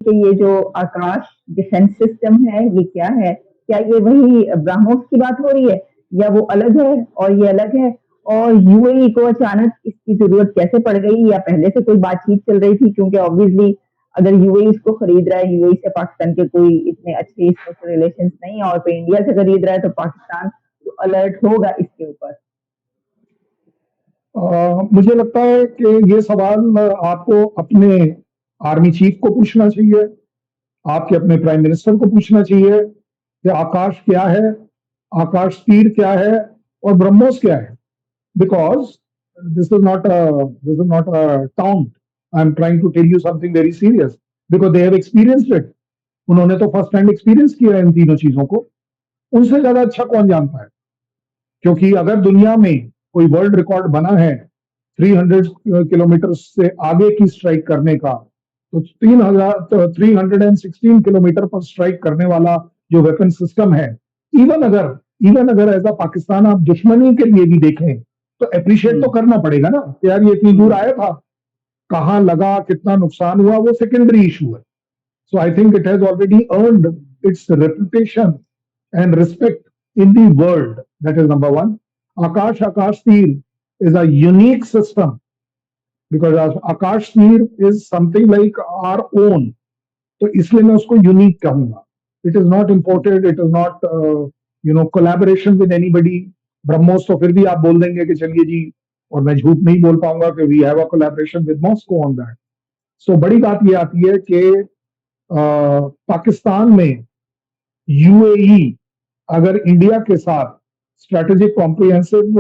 कि ये जो आकाश डिफेंस सिस्टम है, ये क्या है? क्या ये वही ब्रह्मोस की बात हो रही है या वो अलग है और ये अलग है? और यूएई को अचानक इसकी ज़रूरत कैसे पड़ गई या पहले से कोई बातचीत चल रही थी? क्योंकि ऑब्वियसली अगर यूएई इसको खरीद रहा है, यूएई से पाकिस्तान के कोई इतने अच्छे स्पेशल रिलेशंस नहीं है और कोई इंडिया से खरीद रहा है, तो पाकिस्तान तो अलर्ट होगा इसके ऊपर। मुझे लगता है कि ये सवाल आपको अपने आर्मी चीफ को पूछना चाहिए, आपके अपने प्राइम मिनिस्टर को पूछना चाहिए कि आकाश क्या है, आकाश तीर क्या है और ब्रह्मोस क्या है। Because this is not a taunt, I am trying to tell you something very serious, because they have experienced it. उन्होंने तो फर्स्ट हैंड एक्सपीरियंस किया है इन तीनों चीजों को। उनसे ज्यादा अच्छा कौन जानता है? क्योंकि अगर दुनिया में कोई वर्ल्ड रिकॉर्ड बना है 300 किलोमीटर से आगे की स्ट्राइक करने का, तो 316 किलोमीटर पर स्ट्राइक करने वाला जो वेपन सिस्टम है, इवन अगर एज अ पाकिस्तान आप दुश्मनी के लिए भी देखें तो अप्रिशिएट तो करना पड़ेगा ना कि यार ये इतनी दूर आया था, कहां लगा, कितना नुकसान हुआ, वो सेकेंडरी इशू है। So I think it has already earned its reputation and respect in the world. That is number one. Akash Tir is a unique system because Akash Tir is something like our own. तो इसलिए मैं उसको unique कहूंगा. It is not imported. It is not collaboration with anybody. BrahMos तो फिर भी आप बोल देंगे कि चलिए जी, और मैं झूठ नहीं बोल पाऊंगा कि we have a collaboration with Moscow on that. So बड़ी बात ये आती है कि पाकिस्तान में यूएई अगर इंडिया के साथ स्ट्रेटेजिक कॉम्प्रिहेंसिव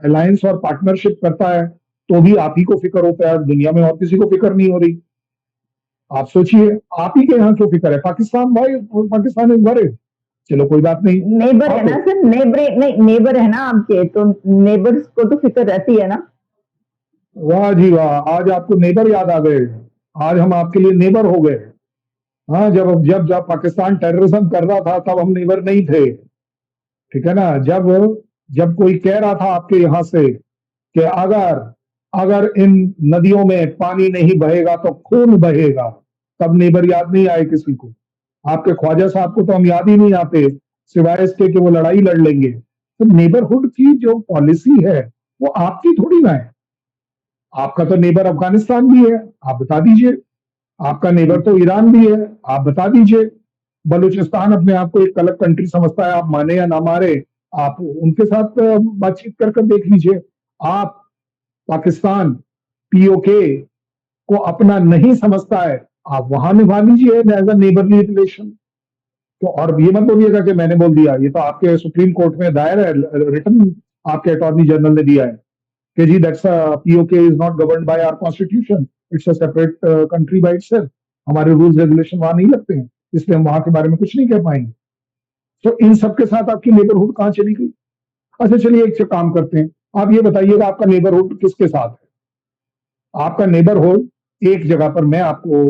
अलायंस और पार्टनरशिप करता है तो भी आप ही को फिक्र होता है, दुनिया में और किसी को फिक्र नहीं हो रही। आप सोचिए, आप ही के यहाँ क्यों फिक्र है? पाकिस्तान भाई, पाकिस्तान इज वरीड। चलो कोई बात नहीं, नेबर है ना सर, नेबर है ना आपके, तो नेबर्स को तो फिक्र रहती है ना। वाह जी वाह, आज आपको नेबर याद आ गए, आज हम आपके लिए नेबर हो गए। हाँ, जब जब जब पाकिस्तान टेररिज्म कर रहा था तब हम नेबर नहीं थे, ठीक है ना। जब जब कोई कह रहा था आपके यहाँ से कि अगर अगर इन नदियों में पानी नहीं बहेगा तो खून बहेगा, तब नेबर याद नहीं आए किसी को। आपके ख्वाजा साहब को तो हम याद ही नहीं आते, सिवाय इसके कि वो लड़ाई लड़ लेंगे। तो नेबरहुड की जो पॉलिसी है वो आपकी थोड़ी ना है। आपका तो नेबर अफगानिस्तान भी है, आप बता दीजिए। आपका नेबर तो ईरान भी है, आप बता दीजिए। बलूचिस्तान अपने आप को एक अलग कंट्री समझता है, आप माने या ना माने, आप उनके साथ बातचीत कर देख लीजिए। आप पाकिस्तान पीओके को अपना नहीं समझता है, आप वहां निभा लीजिए एज अ नेबरली रिलेशन। तो और ये मत बोलिएगा कि मैंने बोल दिया, ये तो आपके सुप्रीम कोर्ट में दायर है, रिटर्न आपके अटॉर्नी जनरल ने दिया है कि जी that's PoK is not governed by our constitution, it's a separate country by itself. हमारे रूल्स रेगुलेशन वहां नहीं लगते हैं, इसलिए हम वहां के बारे में कुछ नहीं कह पाएंगे। तो इन सबके साथ आपकी नेबरहुड कहां चली गई? अच्छा चलिए एक काम करते हैं, आप ये बताइएगा आपका नेबरहुड किसके साथ है? आपका नेबरहुड एक जगह पर मैं आपको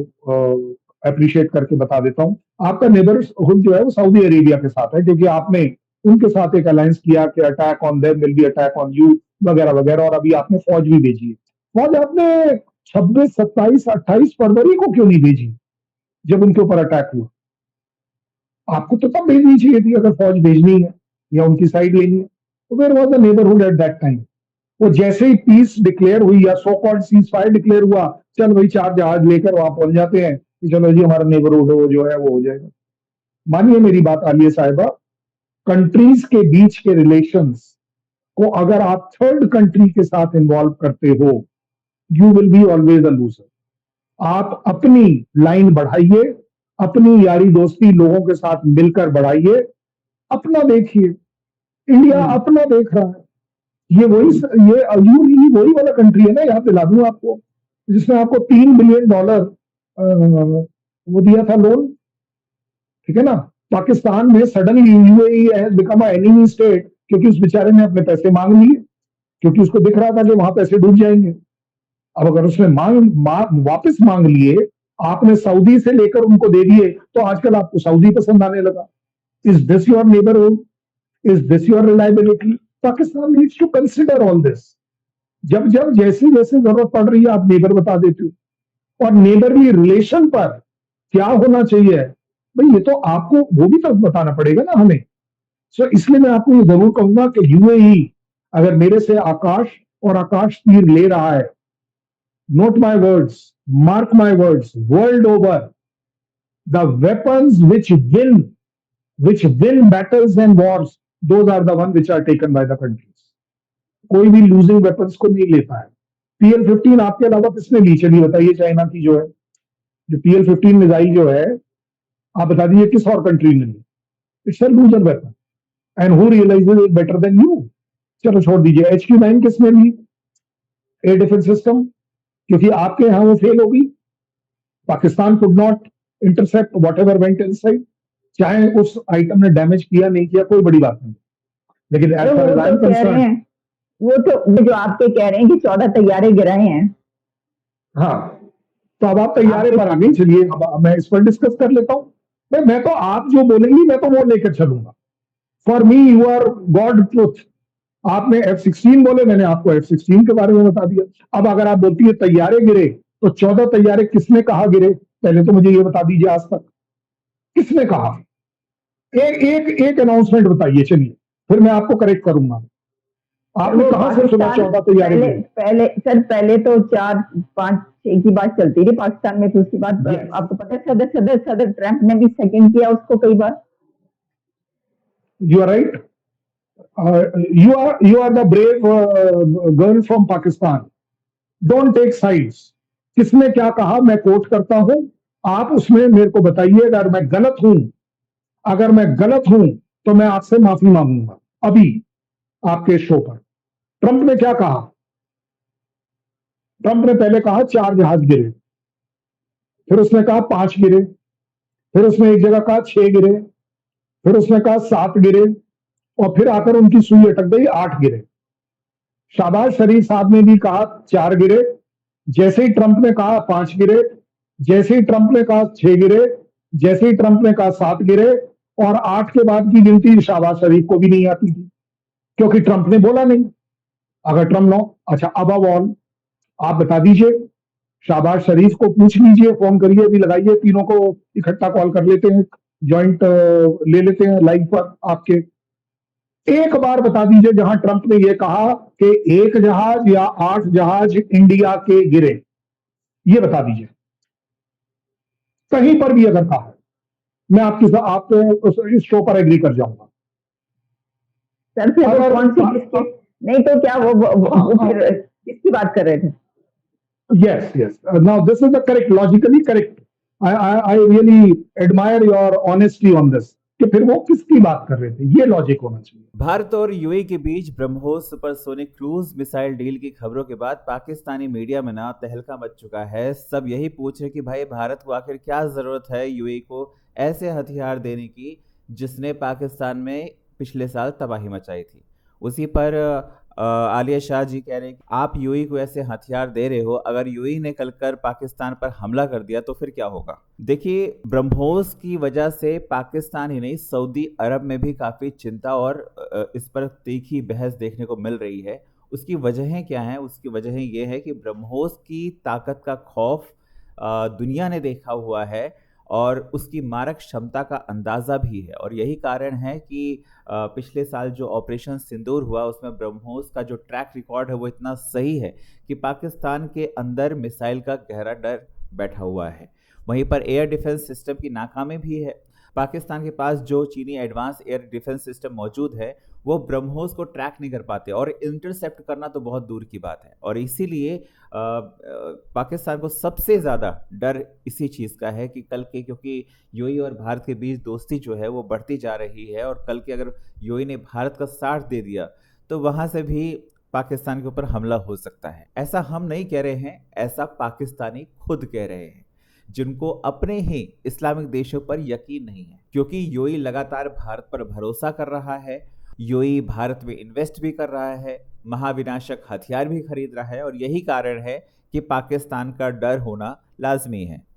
अप्रिशिएट करके बता देता हूं। आपका नेबरहुड जो है वो सऊदी अरेबिया के साथ है, क्योंकि आपने उनके साथ एक अलायंस किया कि attack on them will be attack on you वगैरह वगैरह, और अभी आपने फौज भी भेजी है। फौज आपने 26, 27, 28 फरवरी को क्यों नहीं भेजी जब उनके ऊपर अटैक हुआ? आपको तो तब भेजनी चाहिए थी अगर फौज भेजनी है या उनकी साइड लेनी है। तो where was the neighbourhood at that time? वो जैसे ही पीस डिक्लेयर हुई या so called cease fire declare हुआ, चल भाई 4 जहाज लेकर वहां पहुंच जाते हैं कि चलो जी हमारा नेबरहुड वो जो है वो हो जाएगा। मानिए मेरी बात आलिया साहिबा, कंट्रीज के बीच के रिलेशंस को अगर आप थर्ड कंट्री के साथ इन्वॉल्व करते हो, you will be always a loser. आप अपनी लाइन बढ़ाइए, अपनी यारी दोस्ती लोगों के साथ मिलकर बढ़ाइए, अपना देखिए। इंडिया अपना देख रहा है। ये वही वाला कंट्री है ना, याद दिला दूं आपको, जिसने आपको $3 बिलियन वो दिया था लोन, ठीक है ना। पाकिस्तान में suddenly UAE has become a enemy state, क्योंकि उस बेचारे ने अपने पैसे मांग लिए, क्योंकि उसको दिख रहा था कि वहां पैसे डूब जाएंगे। अब अगर उसने वापस मांग लिए, आपने सऊदी से लेकर उनको दे दिए, तो आजकल आपको सऊदी पसंद आने लगा। Is this your neighbourhood? Is this your reliability? Pakistan needs to consider all this. जब जब जैसी जैसी जरूरत पड़ रही है आप नेबर बता देते हो, और नेबरली रिलेशन पर क्या होना चाहिए, भाई ये तो आपको वो भी तो बताना पड़ेगा ना हमें। सो इसलिए मैं आपको ये जरूर कहूंगा कि यूएई अगर मेरे से आकाश और आकाश तीर ले रहा है, note my words, mark my words, world over the weapons which win battles and wars, those are the ones which are taken by the countries. कोई भी लूजिंग वेपन्स को नहीं लेता है। PL-15 आपके अलावा किसने ली, चलिए बताइए, चाइना की जो है, जो PL-15 मिसाइल जो है, आप बता दीजिए किस और कंट्री ने ली। It's a loser weapon and who realizes it better than you. चलो छोड़ दीजिए, HQ-9 किसने ली, एयर डिफेंस सिस्टम, क्योंकि आपके यहां वो फेल होगी। Pakistan could not intercept what ever went inside, चाहे उस आइटम ने डैमेज किया नहीं किया कोई बड़ी बात नहीं, लेकिन एज तो फार वो एज आई तो एम कह रहे कंसर्न। हैं, वो जो आपके कह रहे हैं कि 14 तैयारे गिराए हैं। हाँ, तो अब आप तैयारे आपके पर आ गई, चलिए अब मैं इस पर डिस्कस कर लेता हूं। मैं तो आप जो बोलेंगी मैं तो वो लेकर चलूंगा। For me you are God truth. आपने F-16 बोले, मैंने आपको F-16 के बारे में बता दिया। अब अगर आप बोलती है तैयारे गिरे, तो 14 तैयारे किसने कहा गिरे, पहले तो मुझे ये बता दीजिए, आज तक किसने कहा। एक एक एक अनाउंसमेंट बताइए, चलिए फिर मैं आपको करेक्ट करूंगा। आपने वो कहां से सुना पाकिस्तान 14 तैयारे पहले गिरे। पहले सर पहले तो 4 5 6 की बात चलती थी पाकिस्तान में, फिर उसके बाद यस, आपको पता है सदर ट्रंप ने भी सेकंड किया उसको कई बार। You are right. you are the brave girl from Pakistan. Don't take sides. किसने क्या कहा मैं कोट करता हूं, आप उसमें मेरे को बताइए। अगर मैं गलत हूं तो मैं आपसे माफी मांगूंगा अभी आपके शो पर। ट्रंप ने क्या कहा, ट्रंप ने पहले कहा 4 जहाज गिरे, फिर उसने कहा 5 गिरे, फिर उसने एक जगह कहा 6 गिरे, फिर उसने कहा 7 गिरे, और फिर आकर उनकी सुई अटक गई, 8 गिरे। शाहबाज शरीफ साहब ने भी कहा 4 गिरे, जैसे ही ट्रंप ने कहा 5 गिरे, जैसे ही ट्रंप ने कहा 6 गिरे, जैसे ही ट्रंप ने कहा 7 गिरे, और 8 के बाद की गिनती शाहबाज शरीफ को भी नहीं आती थी, क्योंकि ट्रंप ने बोला नहीं। अगर ट्रंप नो, अच्छा अबव ऑल आप बता दीजिए, शाहबाज शरीफ को पूछ लीजिए, फोन करिए, अभी लगाइए, तीनों को इकट्ठा कॉल कर लेते हैं, ज्वाइंट ले लेते हैं लाइव पर आपके। एक बार बता दीजिए जहां ट्रंप ने यह कहा कि 1 जहाज या 8 जहाज इंडिया के गिरे, ये बता दीजिए कहीं पर भी अगर कहा, मैं आपके इस शो पर एग्री कर जाऊंगा। सर फिर वो अगर कौन सी किसके, नहीं तो क्या वो हाँ, फिर किसकी बात कर रहे थे। yes, yes. Now this is the correct, logically correct. I really admire your honesty on this. कि फिर वो किसकी बात कर रहे थे, ये लॉजिक होना चाहिए। भारत और यूएई के बीच BrahMos supersonic cruise missile deal की खबरों के बाद पाकिस्तानी मीडिया में ना तहलका मच चुका है। सब यही पूछ रहे कि भाई भारत को आखिर क्या जरूरत है यूएई को ऐसे हथियार देने की जिसने पाकिस्तान में पिछले साल तबाही मचाई थी। उसी पर आलिया शाह जी कह रहे हैं कि आप यूएई को ऐसे हथियार दे रहे हो, अगर यूएई ने कल कर पाकिस्तान पर हमला कर दिया तो फिर क्या होगा। देखिए, ब्रह्मोस की वजह से पाकिस्तान ही नहीं सऊदी अरब में भी काफ़ी चिंता और इस पर तीखी बहस देखने को मिल रही है। उसकी वजहें क्या हैं? उसकी वजहें ये है कि ब्रह्मोस की ताकत का खौफ दुनिया ने देखा हुआ है और उसकी मारक क्षमता का अंदाज़ा भी है, और यही कारण है कि पिछले साल जो ऑपरेशन सिंदूर हुआ उसमें ब्रह्मोस का जो ट्रैक रिकॉर्ड है वो इतना सही है कि पाकिस्तान के अंदर मिसाइल का गहरा डर बैठा हुआ है। वहीं पर एयर डिफेंस सिस्टम की नाकामी भी है। पाकिस्तान के पास जो चीनी एडवांस एयर डिफेंस सिस्टम मौजूद है वो ब्रह्मोस को ट्रैक नहीं कर पाते, और इंटरसेप्ट करना तो बहुत दूर की बात है। और इसीलिए पाकिस्तान को सबसे ज़्यादा डर इसी चीज़ का है कि कल के, क्योंकि यूएई और भारत के बीच दोस्ती जो है वो बढ़ती जा रही है, और कल के अगर यूएई ने भारत का साथ दे दिया तो वहाँ से भी पाकिस्तान के ऊपर हमला हो सकता है। ऐसा हम नहीं कह रहे हैं, ऐसा पाकिस्तानी खुद कह रहे हैं, जिनको अपने ही इस्लामिक देशों पर यकीन नहीं है, क्योंकि यूएई लगातार भारत पर भरोसा कर रहा है। यूएई भारत में इन्वेस्ट भी कर रहा है, महाविनाशक हथियार भी खरीद रहा है, और यही कारण है कि पाकिस्तान का डर होना लाजमी है।